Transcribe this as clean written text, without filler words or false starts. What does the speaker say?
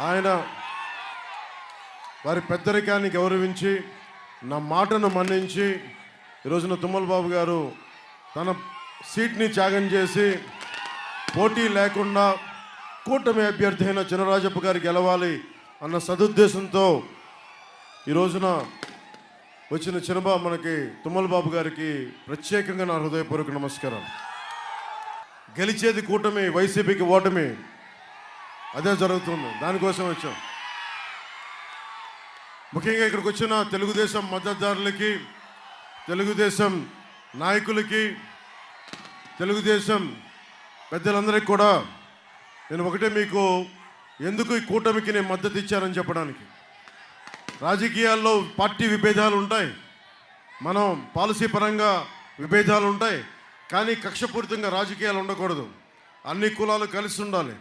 ఆయన వారి పెద్దరికాన్ని గౌరవించి నా మాటను మన్నించి ఈరోజున తుమ్మల బాబు గారు తన సీట్ని త్యాగం చేసి పోటీ లేకుండా కూటమి అభ్యర్థి అయిన చినరాజప్ప గారు గెలవాలి అన్న సదుద్దేశంతో ఈ రోజున వచ్చిన చిన్నబాబు మనకి తుమ్మల బాబు గారికి ప్రత్యేకంగా నా హృదయపూర్వక నమస్కారం. గెలిచేది కూటమి, వైసీపీకి ఓటమి, అదే జరుగుతుంది. దానికోసం వచ్చాం. ముఖ్యంగా ఇక్కడికి వచ్చిన తెలుగుదేశం మద్దతుదారులకి, తెలుగుదేశం నాయకులకి, తెలుగుదేశం పెద్దలందరికీ కూడా నేను ఒకటే మీకు ఎందుకు ఈ కూటమికి నేను మద్దతు ఇచ్చానని చెప్పడానికి. రాజకీయాల్లో పార్టీ విభేదాలు ఉంటాయి, మనం పాలసీ పరంగా విభేదాలు ఉంటాయి, కానీ కక్షపూరితంగా రాజకీయాలు ఉండకూడదు. అన్ని కులాలు కలిసి ఉండాలి.